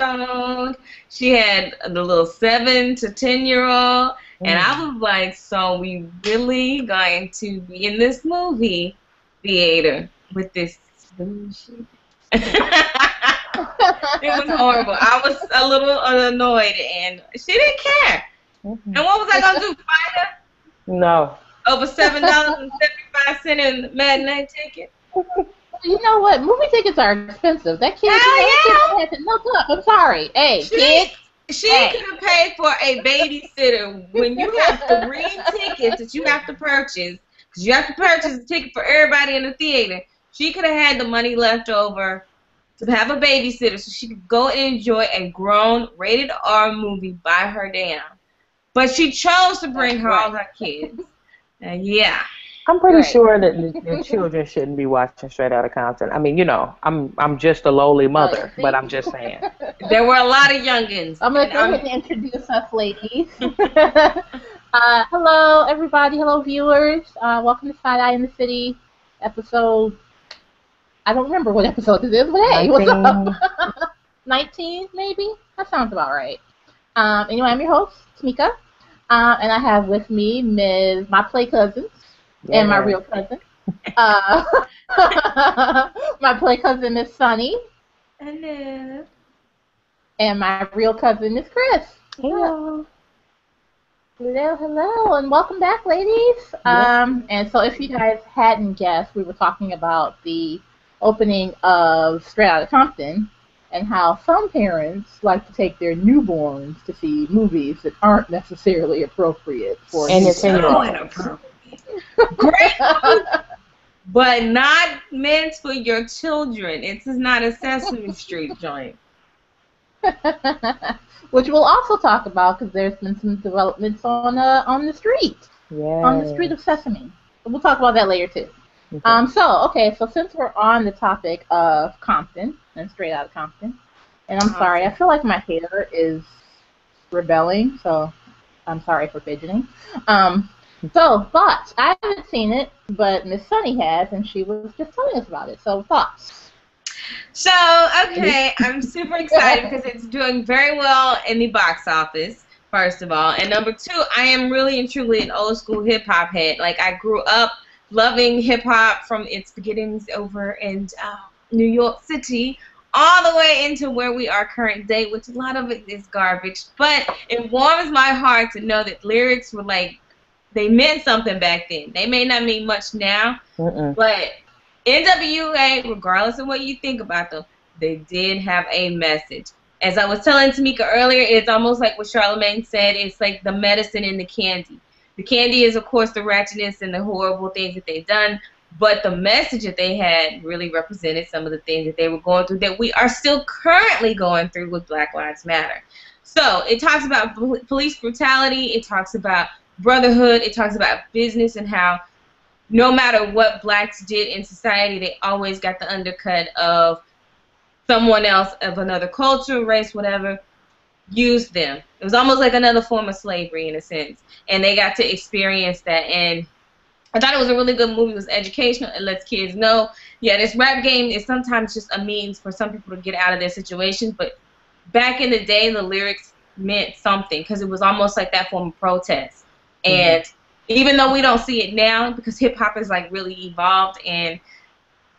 old. She had the little 7 to 10-year-old. And I was like, so we really going to be in this movie theater with this bullshit? It was horrible. I was a little annoyed, and she didn't care. And what was I going to do, fight her? No. Over $7.75 in matinee ticket? You know what? Movie tickets are expensive. That kid had to look up. I'm sorry. Hey, kid. She could have paid for a babysitter when you have 3 tickets that you have to purchase, because you have to purchase a ticket for everybody in the theater. She could have had the money left over to have a babysitter so she could go and enjoy a grown, rated R movie by her damn. But she chose to bring all her kids. Yeah. I'm pretty sure that the children shouldn't be watching Straight Outta Compton. I mean, you know, I'm just a lowly mother, but I'm just saying. There were a lot of youngins. I'm going to go ahead and introduce us, ladies. Hello, everybody. Hello, viewers. Welcome to Sideeye in the City, episode, I don't remember what episode this is, but hey, 19. What's up? 19, maybe? That sounds about right. Anyway, I'm your host, Tamika, and I have with me my play cousins. Yeah. And my real cousin. My play cousin is Sunny. Hello. And my real cousin is Chris. Hello. Hello, hello, and welcome back, ladies. And so if you guys hadn't guessed, we were talking about the opening of Straight Outta Compton and how some parents like to take their newborns to see movies that aren't necessarily appropriate for and it's inappropriate. Great, but not meant for your children. This is not a Sesame Street joint. Which we'll also talk about because there's been some developments on the street, on the street of Sesame. We'll talk about that later too. Okay. So since we're on the topic of Compton and Straight Outta Compton, and I'm sorry, I feel like my hair is rebelling, so I'm sorry for fidgeting. But I haven't seen it, but Miss Sunny has, and she was just telling us about it. So, thoughts? So, okay, I'm super excited because it's doing very well in the box office, first of all. And number 2, I am really and truly an old school hip-hop head. Like, I grew up loving hip-hop from its beginnings over in New York City all the way into where we are current day, which a lot of it is garbage. But it warms my heart to know that lyrics were like, they meant something back then. They may not mean much now, but NWA, regardless of what you think about them, they did have a message. As I was telling Tamika earlier, it's almost like what Charlamagne said. It's like the medicine in the candy. The candy is, of course, the ratchetness and the horrible things that they've done, but the message that they had really represented some of the things that they were going through that we are still currently going through with Black Lives Matter. So it talks about police brutality. It talks about brotherhood. It talks about business and how no matter what blacks did in society, they always got the undercut of someone else of another culture, race, whatever, used them. It was almost like another form of slavery in a sense. And they got to experience that. And I thought it was a really good movie. It was educational. It lets kids know, yeah, this rap game is sometimes just a means for some people to get out of their situations. But back in the day, the lyrics meant something because it was almost like that form of protest. And even though we don't see it now because hip-hop is like really evolved and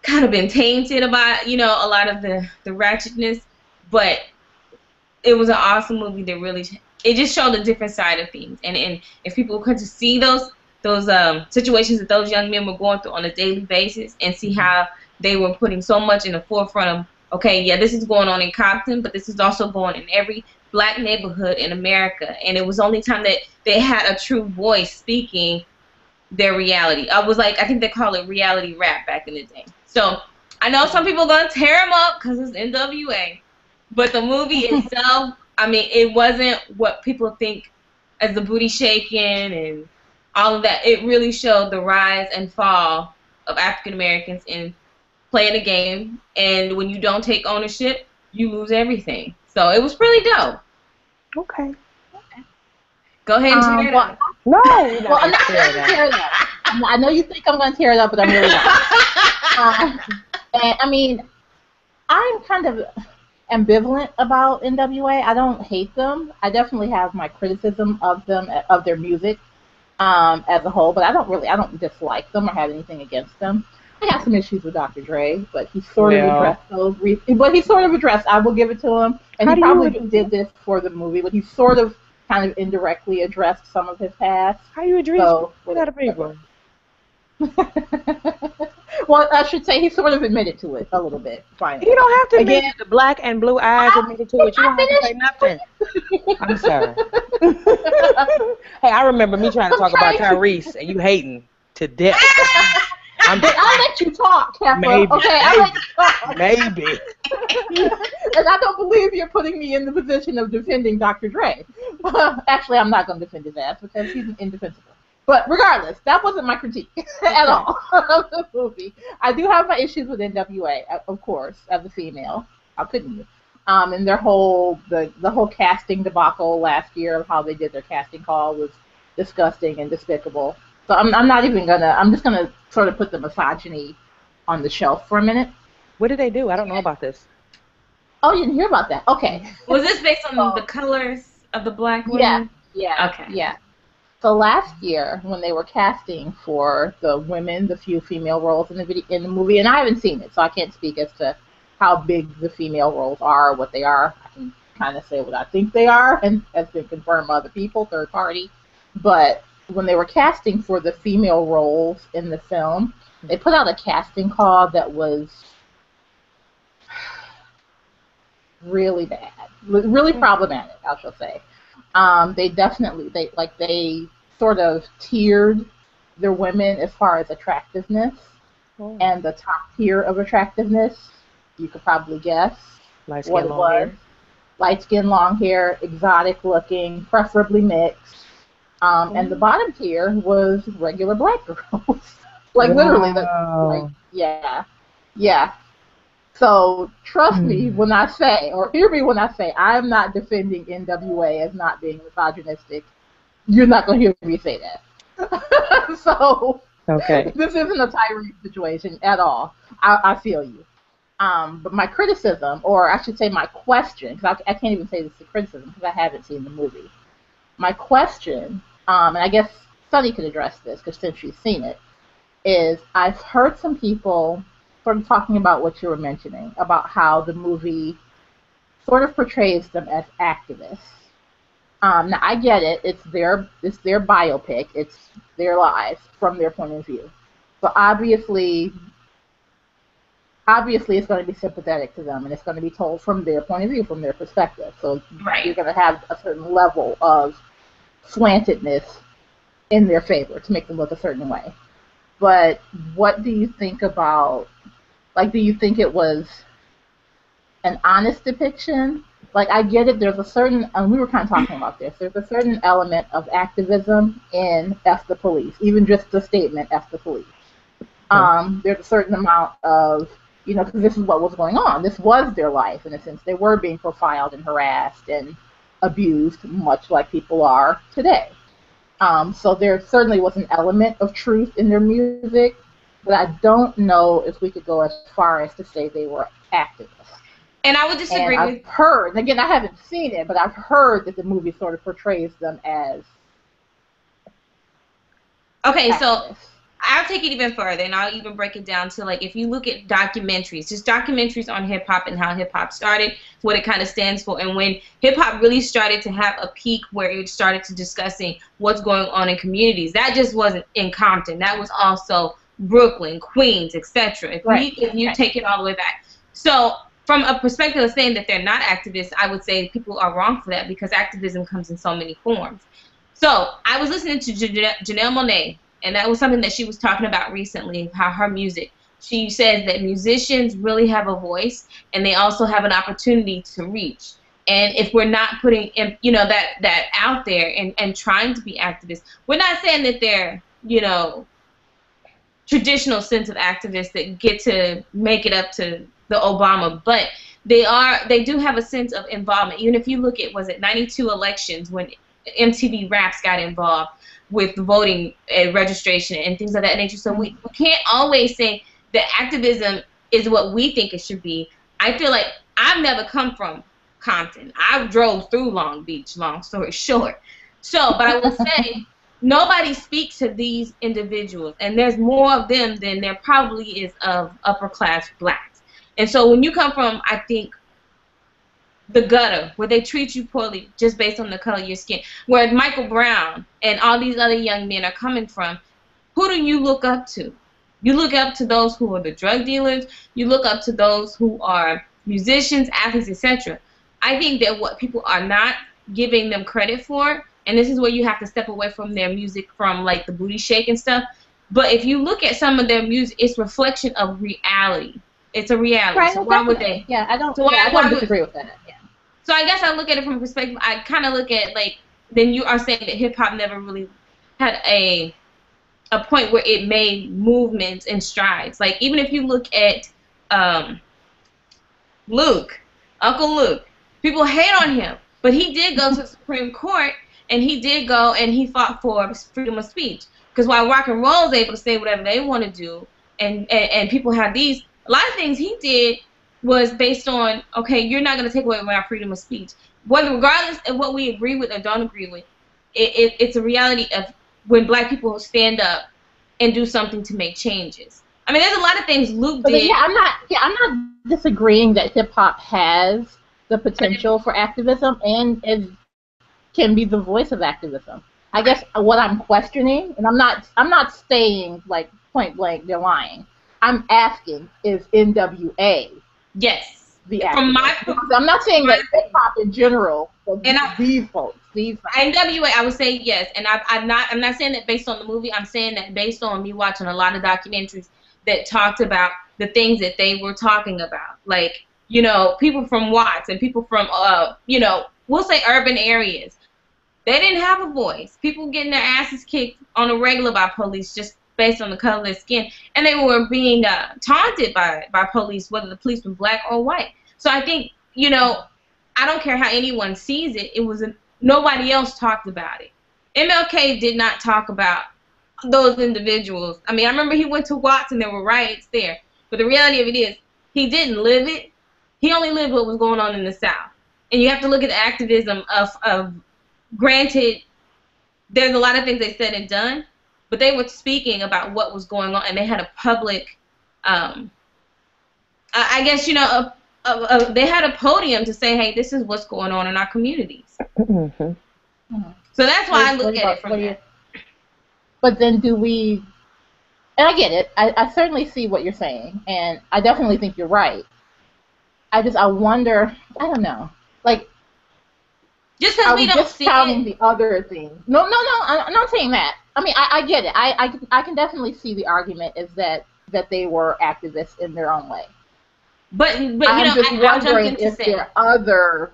kind of been tainted about, you know, a lot of the ratchetness, but it was an awesome movie that really, it just showed a different side of things. And if people could to see those situations that those young men were going through on a daily basis and see how they were putting so much in the forefront of, okay, yeah, this is going on in Compton, but this is also going in every black neighborhood in America. And it was only time that they had a true voice speaking their reality. I think they call it reality rap back in the day. So I know some people are going to tear them up because it's NWA, but the movie itself, I mean, it wasn't what people think as the booty shaking and all of that. It really showed the rise and fall of African Americans in playing the game, and when you don't take ownership, you lose everything. So it was really dope. Okay. Go ahead and tear it up. No, well, I'm not going to tear it up. I know you think I'm going to tear it up, but I'm really not. And I mean, I'm kind of, ambivalent about NWA. I don't hate them. I definitely have my criticism of them, of their music as a whole, but I don't dislike them or have anything against them. I got some issues with Dr. Dre, but he sort of addressed those. I will give it to him. And he probably did this for the movie, but he sort of kind of indirectly addressed some of his past. How you address other people? Well, I should say he sort of admitted to it a little bit. Finally. You don't have to admit it. The black and blue eyes admitted to it. You don't have to say nothing. I'm sorry. Hey, I remember me trying to talk about Tyrese and you hating to death. I'll let you talk, Kappa. Maybe. Okay, I'll let you talk. Maybe. And I don't believe you're putting me in the position of defending Dr. Dre. Actually, I'm not going to defend his ass because he's indefensible. But regardless, that wasn't my critique at all of the movie. I do have my issues with NWA, of course, as a female. How couldn't you? And their whole the whole casting debacle last year of how they did their casting call was disgusting and despicable. So I'm not even gonna. I'm just gonna sort of put the misogyny on the shelf for a minute. What did they do? I don't know about this. Oh, you didn't hear about that? Okay. Was this based on the colors of the black women? Yeah. Okay. Yeah. So last year, when they were casting for the women, the few female roles in the movie, and I haven't seen it, so I can't speak as to how big the female roles are, what they are. I can kind of say what I think they are, and has been confirmed by other people, third party. But when they were casting for the female roles in the film, they put out a casting call that was really bad, really problematic, I shall say. They sort of tiered their women as far as attractiveness, and the top tier of attractiveness, you could probably guess what it was. Light skin, long hair, exotic looking, preferably mixed. And the bottom tier was regular black girls. Literally, yeah. So trust me when I say, or hear me when I say, I am not defending NWA as not being misogynistic. You're not going to hear me say that. So this isn't a Tyrese situation at all. I feel you. But my criticism, or I should say my question, because I can't even say this is a criticism because I haven't seen the movie. My question, and I guess Sunny could address this because since she's seen it, is I've heard some people sort of talking about what you were mentioning, about how the movie sort of portrays them as activists. Now, I get it. It's their biopic. It's their lives from their point of view. So obviously it's going to be sympathetic to them, and it's going to be told from their point of view, from their perspective. So you're going to have a certain level of slantedness in their favor to make them look a certain way. But what do you think about, do you think it was an honest depiction? I get it, there's a certain, and we were kind of talking about this, there's a certain element of activism in F the Police, even just the statement, F the Police. There's a certain amount of, because this is what was going on. This was their life, in a sense. They were being profiled and harassed and abused, much like people are today. So there certainly was an element of truth in their music, but I don't know if we could go as far as to say they were activists. And I would disagree with... I've heard, and again, I haven't seen it, but I've heard that the movie sort of portrays them as activists. So I'll take it even further, and I'll even break it down to, if you look at documentaries, just documentaries on hip-hop and how hip-hop started, what it kind of stands for, and when hip-hop really started to have a peak where it started to discussing what's going on in communities. That just wasn't in Compton. That was also Brooklyn, Queens, etc. If you take it all the way back. So from a perspective of saying that they're not activists, I would say people are wrong for that because activism comes in so many forms. So I was listening to Janelle Monáe, and that was something that she was talking about recently, how her music. She says that musicians really have a voice, and they also have an opportunity to reach. And if we're not putting, that out there and trying to be activists, we're not saying that they're, traditional sense of activists that get to make it up to the Obama, but they do have a sense of involvement. Even if you look at, was it 92 elections when MTV Raps got involved with voting and registration and things of that nature. So we can't always say that activism is what we think it should be. I feel like I've never come from Compton. I drove through Long Beach, long story short. So, but I will say, nobody speaks to these individuals, and there's more of them than there probably is of upper class blacks. And so when you come from, I think, the gutter, where they treat you poorly just based on the color of your skin, where Michael Brown and all these other young men are coming from, who do you look up to? You look up to those who are the drug dealers. You look up to those who are musicians, athletes, etc. I think that what people are not giving them credit for, and this is where you have to step away from their music, from like the booty shake and stuff, but if you look at some of their music, it's reflection of reality. It's a reality. Right, so why would they? Yeah, I don't. So I don't disagree with that. Yeah. So I guess I look at it from a perspective. I kind of look at, like, then you are saying that hip hop never really had a point where it made movements and strides. Like, even if you look at Luke, Uncle Luke, people hate on him, but he did go to the Supreme Court, and he did go and he fought for freedom of speech. Because while rock and roll is able to say whatever they want to do, and people have these, a lot of things he did was based on, okay, you're not going to take away my freedom of speech. Whether, regardless of what we agree with or don't agree with, it's a reality of when black people stand up and do something to make changes. I mean, there's a lot of things Luke did. Yeah, I'm not disagreeing that hip hop has the potential for activism and it can be the voice of activism. I guess what I'm questioning, and I'm not saying like point blank they're lying. I'm asking, is NWA? Yes. The I'm not saying that hip hop in general, but these folks, NWA, I would say yes, and I'm not saying that based on the movie. I'm saying that based on me watching a lot of documentaries that talked about the things that they were talking about, like, you know, people from Watts and people from you know, we'll say urban areas. They didn't have a voice. People getting their asses kicked on a regular by police just based on the color of their skin, and they were being taunted by police, whether the police were black or white. So I think, you know, I don't care how anyone sees it. It was nobody else talked about it. MLK did not talk about those individuals. I mean, I remember he went to Watts and there were riots there, but the reality of it is he didn't live it. He only lived what was going on in the South. And you have to look at the activism of granted, there's a lot of things they said and done, but they were speaking about what was going on, and they had a public, I guess, you know, they had a podium to say, hey, this is what's going on in our communities. Mm-hmm. So that's why I look at it from that. But then do we, and I get it, I certainly see what you're saying, and I definitely think you're right. I wonder, I don't know, like, just because we don't see it. The other things. No, I'm not saying that. I mean, I get it. I can definitely see the argument is that they were activists in their own way. But you know, I'm just wondering if their other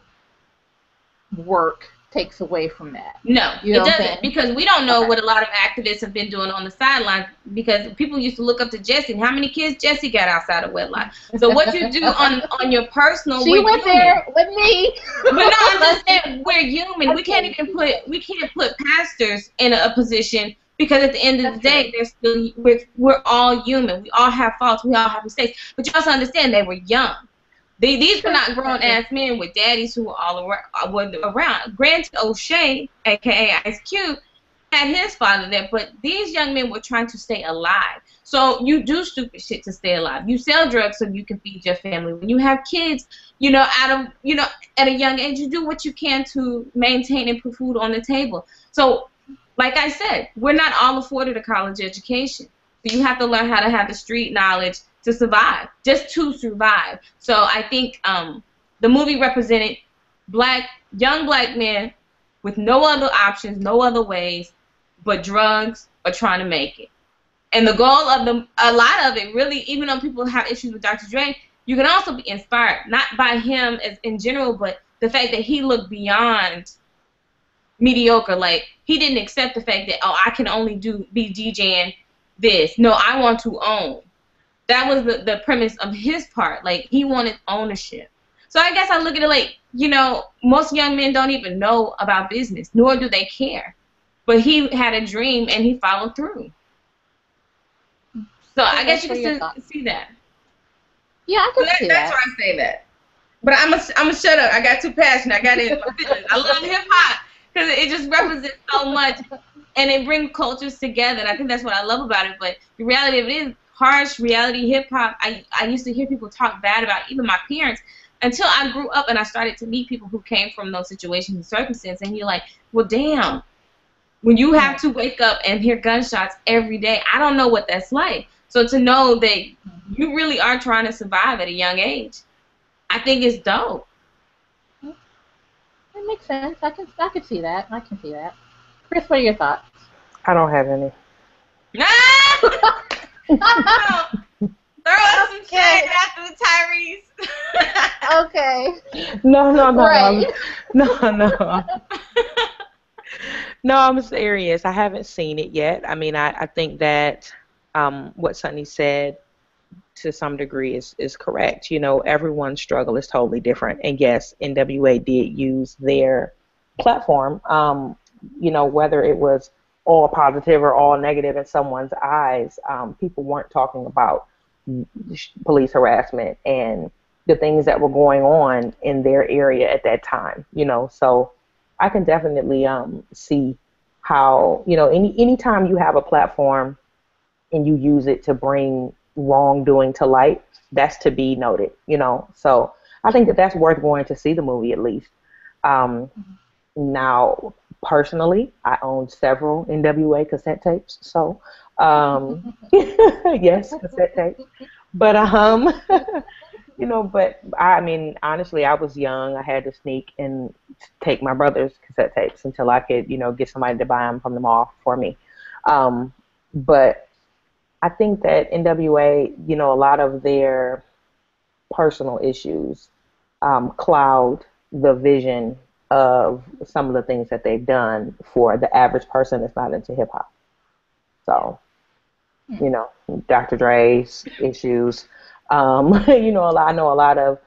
work takes away from that. No, it doesn't, because we don't know what a lot of activists have been doing on the sidelines, because people used to look up to Jesse, and how many kids Jesse got outside of wedlock. So what you do on your personal, she went there with me. But no, I'm just saying, we're human. We can't put pastors in a position, because at the end of the day, we're all human. We all have faults. We all have mistakes. But you also understand they were young. These were not grown-ass men with daddies who were all around. Granted, O'Shea, a.k.a. Ice Cube, had his father there, but these young men were trying to stay alive. So you do stupid shit to stay alive. You sell drugs so you can feed your family. When you have kids, you know, at a young age, you do what you can to maintain and put food on the table. So, like I said, we're not all afforded a college education. So you have to learn how to have the street knowledge to survive, just to survive. So I think the movie represented young black men with no other options, no other ways but drugs or trying to make it. And the goal of a lot of it, really, even though people have issues with Dr. Dre, you can also be inspired, not by him as in general, but the fact that he looked beyond mediocre. Like, he didn't accept the fact that, oh, I can only be DJing this. No, I want to own. That was the premise of his part. Like, he wanted ownership. So I guess I look at it like, you know, most young men don't even know about business, nor do they care. But he had a dream, and he followed through. So I guess you can still see that. Yeah, I can see that. That's why I say that. But I'm a shut up. I got too passionate. I got it in my feelings. I love hip hop because it just represents so much, and it brings cultures together. And I think that's what I love about it. But the reality of it is harsh reality hip hop. I used to hear people talk bad about even my parents until I grew up and I started to meet people who came from those situations and circumstances. And you're like, well, damn. When you have to wake up and hear gunshots every day, I don't know what that's like. So to know that you really are trying to survive at a young age, I think it's dope. It makes sense. I can see that. I can see that. Chris, what are your thoughts? I don't have any. Throw us some shade after the Tyrese. Okay. No. Right. No. No, I'm serious. I haven't seen it yet. I mean, I think that what Sunny said to some degree is correct. You know, everyone's struggle is totally different. And yes, NWA did use their platform, you know, whether it was all positive or all negative in someone's eyes, people weren't talking about police harassment and the things that were going on in their area at that time, you know. So I can definitely see how, you know, anytime you have a platform and you use it to bring wrongdoing to light, that's to be noted, you know. So I think that that's worth going to see the movie at least. Now, personally, I own several NWA cassette tapes, so yes, cassette tapes. But you know, but I mean, honestly, I was young. I had to sneak and take my brother's cassette tapes until I could, you know, get somebody to buy them from the mall for me. But I think that NWA, you know, a lot of their personal issues cloud the vision of some of the things that they've done for the average person that's not into hip hop. So, you know, Dr. Dre's issues. You know, I know a lot of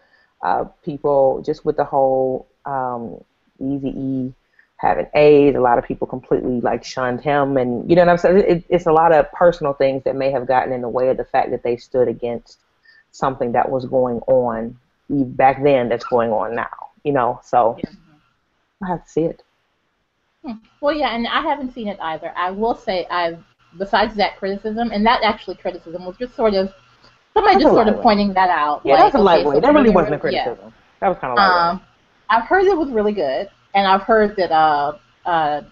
people just with the whole Eazy-E having AIDS. A lot of people completely like shunned him, and you know what I'm saying. It's a lot of personal things that may have gotten in the way of the fact that they stood against something that was going on back then that's going on now. You know, so I have to see it. Well, yeah, and I haven't seen it either. I will say, besides that criticism, and that actually criticism was just sort of. Somebody just sort of pointing that out. Yeah, like, that's a lightweight. So that really wasn't a criticism. Yeah. That was kind of lightweight. I've heard it was really good, and I've heard that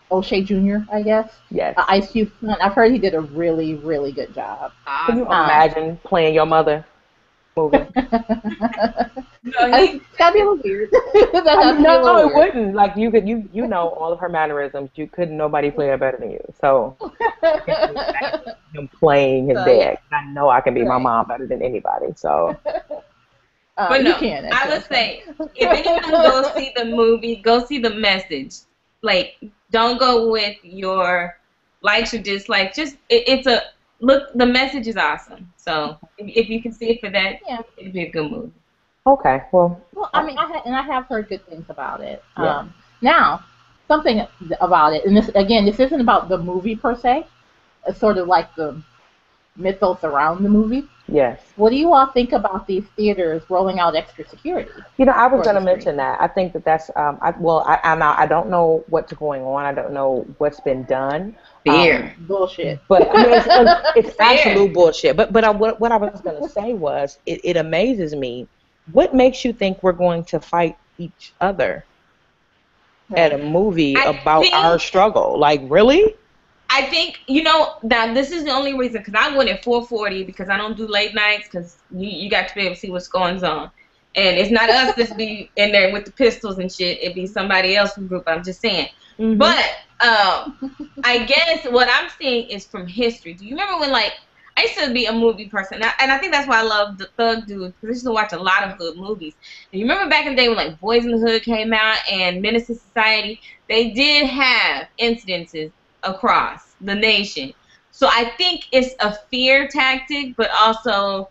O'Shea Jr., I guess. Yes. Ice Cube. I've heard he did a really, really good job. Can you imagine playing your mother movie? No, that'd be a little weird. No, it wouldn't. Like you know all of her mannerisms. Nobody play her better than you. So him playing his dad. I know I can be my mom better than anybody. So. But no, I would say if anyone goes see the movie, go see the message. Like, don't go with your likes or dislikes. Just look. The message is awesome. So if you can see it for that, it'd be a good movie. Okay, well, I mean, I have heard good things about it. Yeah. Now, something about it, and this isn't about the movie per se. It's sort of like the mythos around the movie. Yes. What do you all think about these theaters rolling out extra security? You know, I was going to mention that. I think that's. I don't know what's going on. I don't know what's been done. Fear. Bullshit. But I mean, it's absolute bullshit. But what I was going to say was, it amazes me. What makes you think we're going to fight each other at a movie about our struggle? Like, really? I think, you know, now this is the only reason, because I went at 4:40 because I don't do late nights, because you got to be able to see what's going on. And it's not us that's be in there with the pistols and shit. It'd be somebody else from the group. I'm just saying. Mm-hmm. But I guess what I'm seeing is from history. Do you remember when, like, I used to be a movie person, and I think that's why I love the Thug Dude, because I used to watch a lot of hood movies. And you remember back in the day when, like, Boys in the Hood came out and Menace to Society? They did have incidences across the nation. So I think it's a fear tactic, but also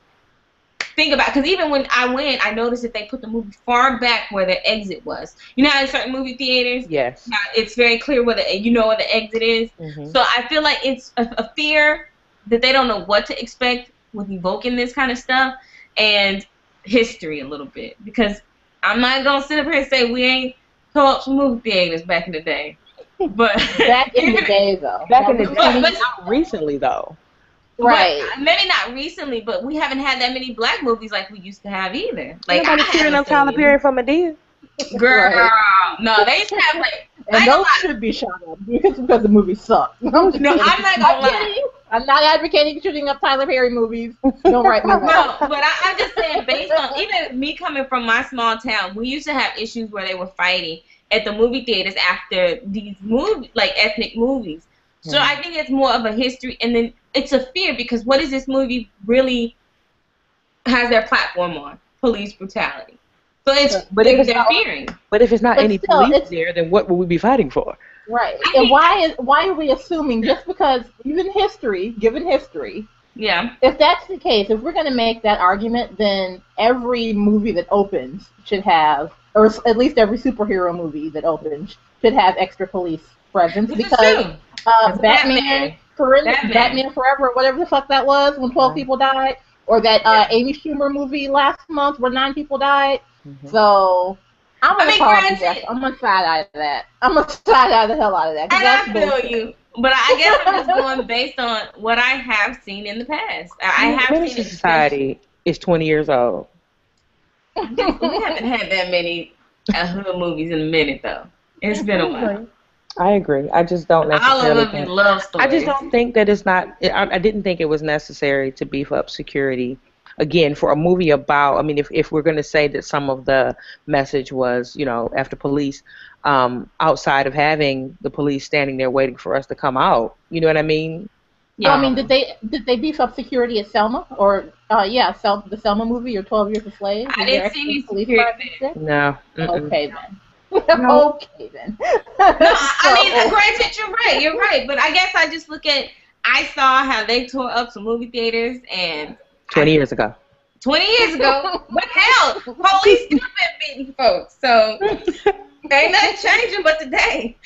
think about, because even when I went, I noticed that they put the movie far back where the exit was. You know how in certain movie theaters, yes, it's very clear where where the exit is. Mm-hmm. So I feel like it's a fear that they don't know what to expect with evoking this kind of stuff. And history a little bit, because I'm not gonna sit up here and say we ain't tore up some movie theaters back in the day, but back in the day though, not recently though. Right. But maybe not recently, but we haven't had that many black movies like we used to have either. Like I haven't seen Tyler Perry from Medea. Girl, right. No, they used to have like. And those should be shot up because the movies suck. No, I'm not gonna lie. I'm not advocating shooting up Tyler Perry movies. Don't write me. No, but I'm just saying, based on even me coming from my small town, we used to have issues where they were fighting at the movie theaters after these movies, like ethnic movies. So I think it's more of a history, and then it's a fear, because what is this movie really has their platform on? Police brutality. So it's they're fearing. But if it's not any police there, then what will we be fighting for? Right. And why are we assuming just because given history, yeah. If that's the case, if we're going to make that argument, then every movie that opens should have, or at least every superhero movie that opens should have extra police presence, because Batman Forever, whatever the fuck that was, when 12 people died, or that Amy Schumer movie last month where 9 people died. So I'm gonna side-eye that. I'm gonna side-eye the hell out of that. And I feel you, but I guess I'm just going based on what I have seen in the past. I have seen Society is 20 years old. We haven't had that many hood movies in a minute, though. It's been a while. I agree. I just don't necessarily all of them love stories. I just don't think that it's not. I didn't think it was necessary to beef up security. Again, for a movie about, I mean, if we're going to say that some of the message was, after police, outside of having the police standing there waiting for us to come out, you know what I mean? Yeah. I mean, did they beef up security at Selma, or the Selma movie, or 12 Years a Slave? I didn't see any security. No. Okay then. No. Okay then. I mean, granted, you're right, but I guess I just look at. I saw how they tore up some movie theaters and. 20 years ago. 20 years ago? What hell? Police still been beating folks, so ain't nothing changing but today.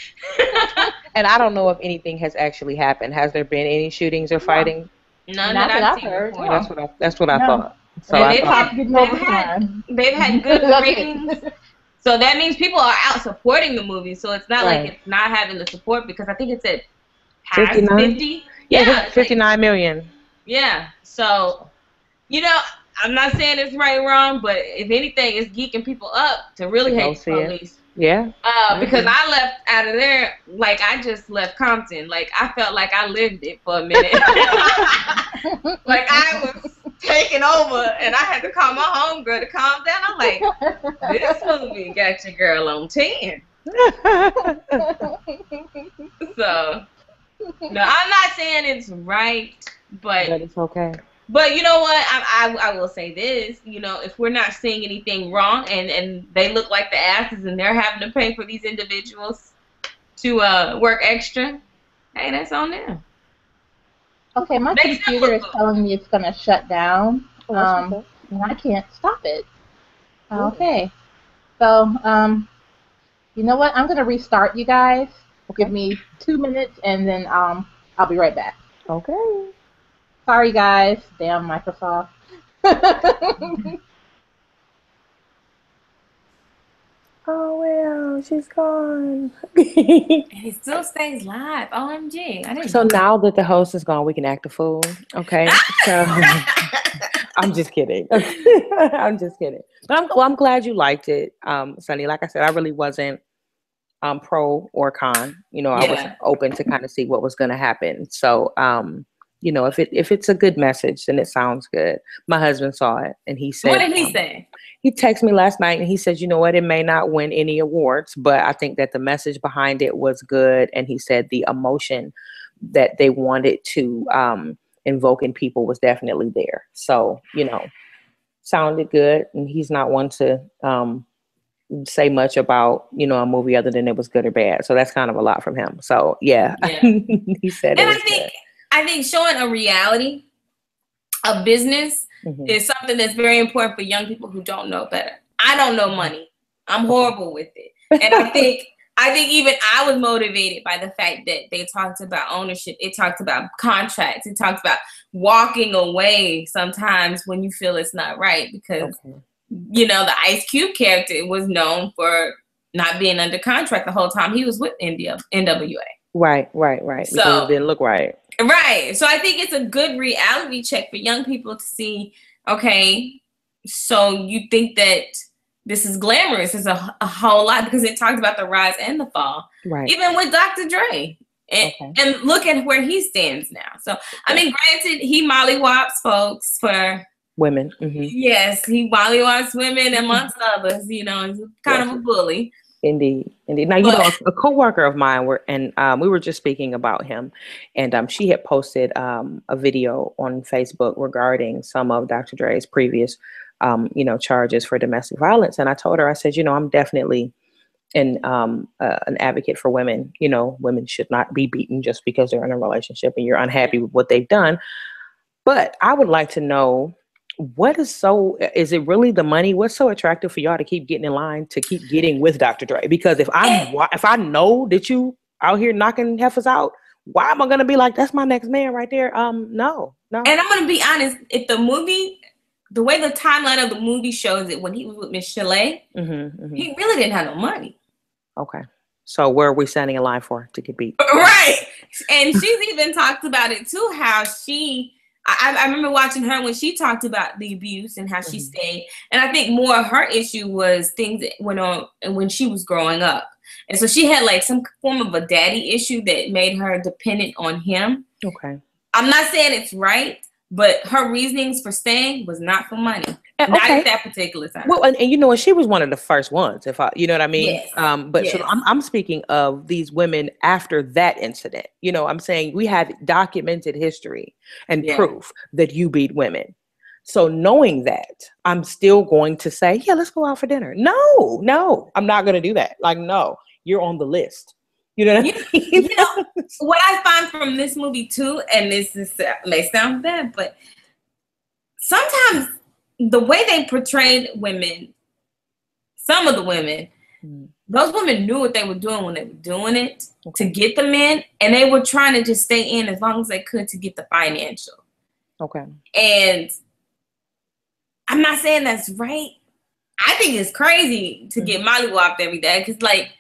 And I don't know if anything has actually happened. Has there been any shootings or fighting? None that I've heard. That's what I thought. So they've had good ratings. So that means people are out supporting the movie. So it's not like it's not having the support, because I think it's at past 50. Yeah, 59 million. Yeah. So. I'm not saying it's right or wrong, but if anything, it's geeking people up to really hate the police. Yeah. Because I left out of there, like I just left Compton. Like I felt like I lived it for a minute. Like I was taking over, and I had to call my homegirl to calm down. I'm like, this movie got your girl on 10. So, no, I'm not saying it's right, but it's okay. But you know what? I will say this. If we're not seeing anything wrong, and they look like the asses, and they're having to pay for these individuals to work extra, hey, that's on them. Okay, my computer is telling me it's gonna shut down, and I can't stop it. Okay, so you know what? I'm gonna restart you guys. Give me 2 minutes, and then I'll be right back. Okay. Sorry, guys. Damn Microsoft. Oh, well, she's gone. It still stays live. OMG. So now that the host is gone, we can act a fool. Okay. So I'm just kidding. I'm just kidding. But I'm glad you liked it, Sunny. Like I said, I really wasn't pro or con. I was open to kind of see what was going to happen. So, if it's a good message, then it sounds good. My husband saw it, and he said, what did he say? He texted me last night, and he said, you know what, it may not win any awards, but I think that the message behind it was good. And he said the emotion that they wanted to invoke in people was definitely there. So, sounded good. And he's not one to say much about, a movie other than it was good or bad. So that's kind of a lot from him. So, yeah. He said and it was good. I think showing a reality of business is something that's very important for young people who don't know better. I don't know money. I'm horrible with it. And I think I think even I was motivated by the fact that they talked about ownership. It talked about contracts. It talked about walking away sometimes when you feel it's not right, because, you know, the Ice Cube character was known for not being under contract the whole time he was with NWA. Right. So because it didn't look right. Right. So I think it's a good reality check for young people to see, okay, so you think that this is glamorous is a whole lot, because it talked about the rise and the fall. Right. Even with Dr. Dre. And look at where he stands now. So, I mean, granted, he mollywops folks for women. Yes, he mollywops women amongst others. You know, he's kind of a bully. Indeed. Now, you know, a coworker of mine we were just speaking about him, and she had posted a video on Facebook regarding some of Dr. Dre's previous, you know, charges for domestic violence. And I told her, I said, you know, I'm definitely an advocate for women. You know, women should not be beaten just because they're in a relationship and you're unhappy with what they've done. But I would like to know, is it really the money? What's so attractive for y'all to keep getting in line, to keep getting with Dr. Dre? Because if I know that you out here knocking heifers out, why am I going to be like, that's my next man right there? No. And I'm going to be honest, if the movie, the way the timeline of the movie shows it, when he was with Miss Chalet, he really didn't have no money. Okay. So where are we standing in line for to get beat? Right. And she's even talked about it too, how I remember watching her when she talked about the abuse and how she stayed. And I think more of her issue was things that went on when she was growing up. And so she had like some form of a daddy issue that made her dependent on him. Okay. I'm not saying it's right, but her reasonings for staying was not for money. Not at that particular time. Well, and you know, and she was one of the first ones, you know what I mean? Yes. So I'm speaking of these women after that incident. You know, I'm saying we have documented history and proof that you beat women. So knowing that, I'm still going to say, yeah, let's go out for dinner. No, I'm not going to do that. Like, no, you're on the list. You know what I mean? You know, what I find from this movie too, and this may sound bad, but sometimes the way they portrayed women, some of the women, those women knew what they were doing when they were doing it to get the men, and they were trying to just stay in as long as they could to get the financial. Okay. And I'm not saying that's right. I think it's crazy to get mollywopped every day, because, like,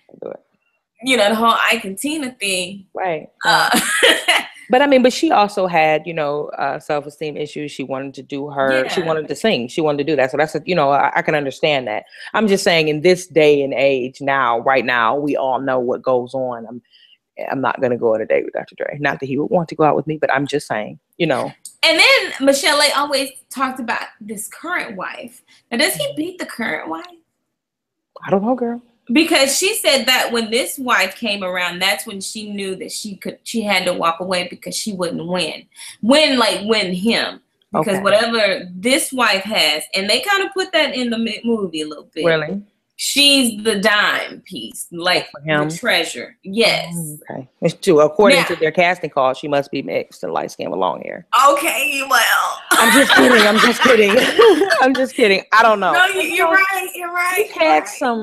you know, the whole Ike and Tina thing. Right. But I mean, but she also had, you know, self-esteem issues. She wanted to do she wanted to sing. She wanted to do that. So that's, you know, I can understand that. I'm just saying, in this day and age now, right now, we all know what goes on. I'm not going to go on a date with Dr. Dre. Not that he would want to go out with me, but I'm just saying, you know. And then Michelle always talked about this current wife. Now, does he beat the current wife? I don't know, girl. Because she said that when this wife came around, that's when she knew that she had to walk away, because she wouldn't win him. Because whatever this wife has, and they kind of put that in the movie a little bit. Really? She's the dime piece, like the treasure. Yes. Okay. It's true. According to their casting call, she must be mixed and light skin with long hair. Okay, well. I'm just kidding. I'm just kidding. I don't know. No, you're right. You're right.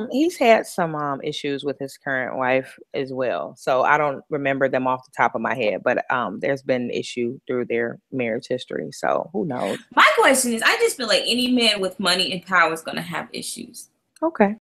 He's had some issues with his current wife as well. So I don't remember them off the top of my head, but there's been an issue through their marriage history. So who knows? My question is, I just feel like any man with money and power is going to have issues. Okay.